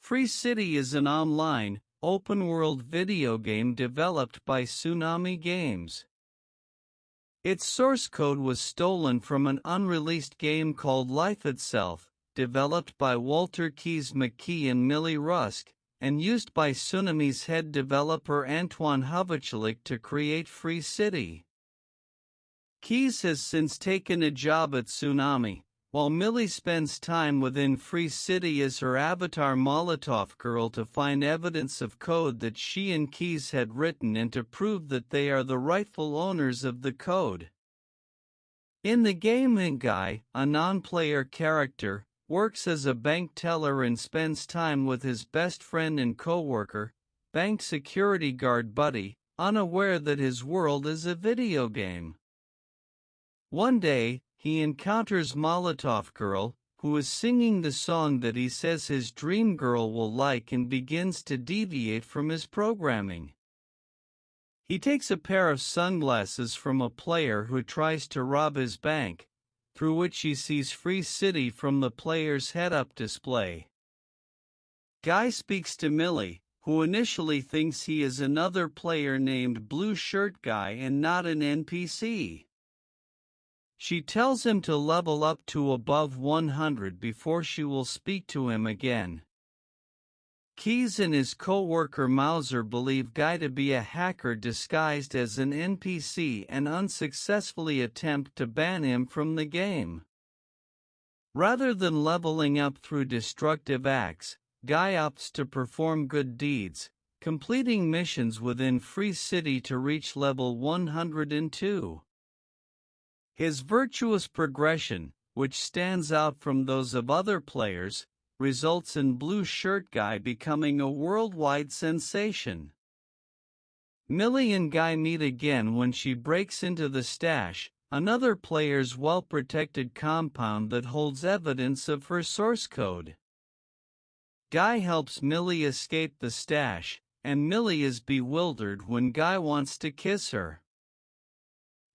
Free City is an online, open-world video game developed by Tsunami Games. Its source code was stolen from an unreleased game called Life Itself, developed by Walter Keys McKee and Millie Rusk, and used by Tsunami's head developer Antoine Hovachalik to create Free City. Keys has since taken a job at Tsunami, while Millie spends time within Free City as her avatar Molotov Girl to find evidence of code that she and Keys had written and to prove that they are the rightful owners of the code. In the game, Guy, a non-player character, works as a bank teller and spends time with his best friend and co-worker, bank security guard Buddy, unaware that his world is a video game. One day, he encounters Molotov Girl, who is singing the song that he says his dream girl will like, and begins to deviate from his programming. He takes a pair of sunglasses from a player who tries to rob his bank, through which he sees Free City from the player's head-up display. Guy speaks to Millie, who initially thinks he is another player named Blue Shirt Guy and not an NPC. She tells him to level up to above 100 before she will speak to him again. Keys and his co-worker Mauser believe Guy to be a hacker disguised as an NPC and unsuccessfully attempt to ban him from the game. Rather than leveling up through destructive acts, Guy opts to perform good deeds, completing missions within Free City to reach level 102. His virtuous progression, which stands out from those of other players, results in Blue Shirt Guy becoming a worldwide sensation. Millie and Guy meet again when she breaks into the stash, another player's well-protected compound that holds evidence of her source code. Guy helps Millie escape the stash, and Millie is bewildered when Guy wants to kiss her.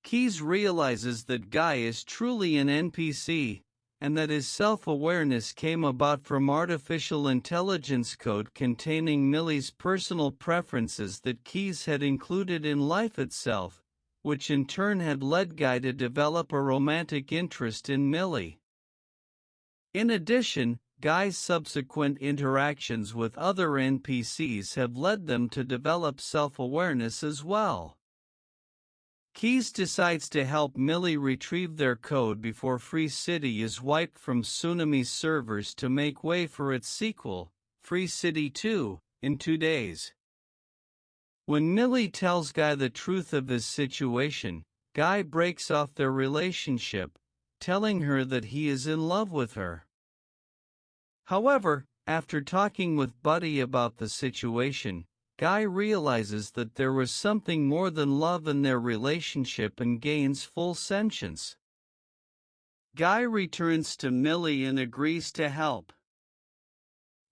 Keys realizes that Guy is truly an NPC, and that his self-awareness came about from artificial intelligence code containing Millie's personal preferences that Keys had included in Life Itself, which in turn had led Guy to develop a romantic interest in Millie. In addition, Guy's subsequent interactions with other NPCs have led them to develop self-awareness as well. Keys decides to help Millie retrieve their code before Free City is wiped from Tsunami's servers to make way for its sequel, Free City 2, in 2 days. When Millie tells Guy the truth of his situation, Guy breaks off their relationship, telling her that he is in love with her. However, after talking with Buddy about the situation, Guy realizes that there was something more than love in their relationship and gains full sentience. Guy returns to Millie and agrees to help.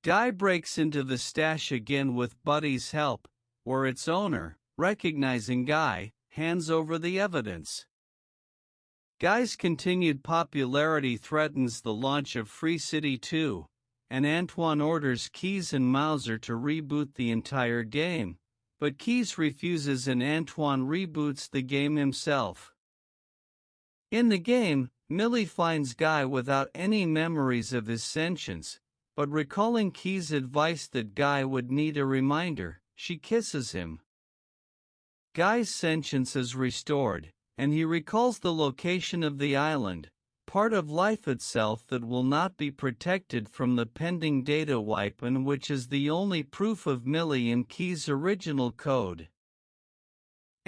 Guy breaks into the stash again with Buddy's help, where its owner, recognizing Guy, hands over the evidence. Guy's continued popularity threatens the launch of Free City 2. And Antoine orders Keys and Mauser to reboot the entire game, but Keys refuses and Antoine reboots the game himself. In the game, Millie finds Guy without any memories of his sentience, but recalling Keys' advice that Guy would need a reminder, she kisses him. Guy's sentience is restored, and he recalls the location of the island, part of Life Itself that will not be protected from the pending data wipe and which is the only proof of Millie and Keys' original code.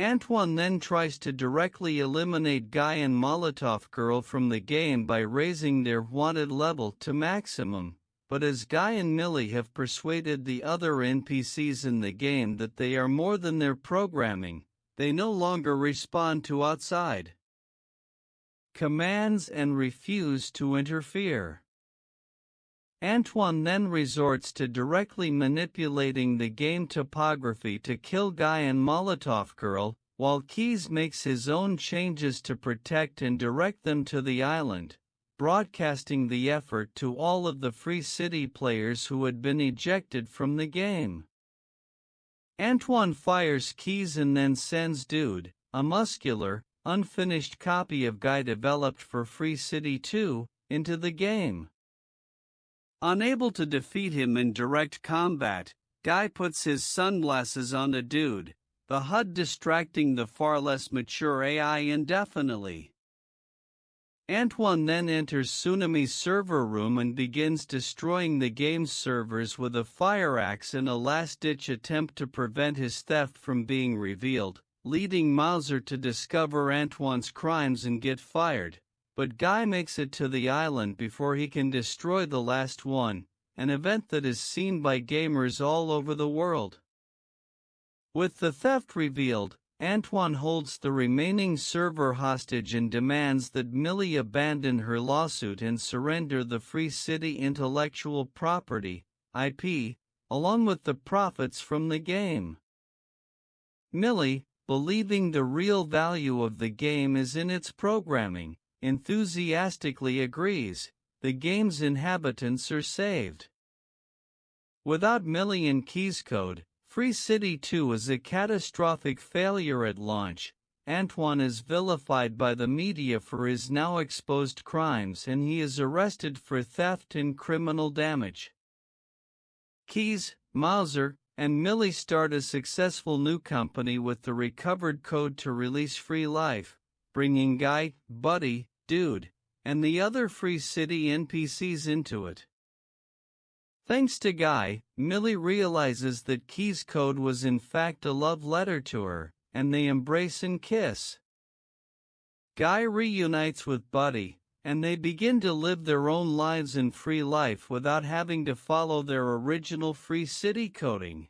Antoine then tries to directly eliminate Guy and Molotov Girl from the game by raising their wanted level to maximum, but as Guy and Millie have persuaded the other NPCs in the game that they are more than their programming, they no longer respond to outside commands and refuse to interfere. Antoine then resorts to directly manipulating the game topography to kill Guy and Molotov Girl, while Keys makes his own changes to protect and direct them to the island, broadcasting the effort to all of the Free City players who had been ejected from the game. Antoine fires keys and then sends Dude, a muscular, unfinished copy of Guy developed for Free City 2, into the game. Unable to defeat him in direct combat, Guy puts his sunglasses on a Dude, the HUD distracting the far less mature AI indefinitely. Antoine then enters Tsunami's server room and begins destroying the game's servers with a fire axe in a last-ditch attempt to prevent his theft from being revealed, leading Mauser to discover Antoine's crimes and get fired. But Guy makes it to the island before he can destroy the last one, an event that is seen by gamers all over the world. With the theft revealed, Antoine holds the remaining server hostage and demands that Millie abandon her lawsuit and surrender the Free City intellectual property, IP, along with the profits from the game. Millie, believing the real value of the game is in its programming, enthusiastically agrees. The game's inhabitants are saved. Without Millie and Key's code, Free City 2 is a catastrophic failure at launch. Antoine is vilified by the media for his now exposed crimes and he is arrested for theft and criminal damage. Keys, Mauser, and Millie start a successful new company with the recovered code to release Free Life, bringing Guy, Buddy, Dude, and the other Free City NPCs into it. Thanks to Guy, Millie realizes that Key's code was in fact a love letter to her, and they embrace and kiss. Guy reunites with Buddy, and they begin to live their own lives in Free Life without having to follow their original Free City coding.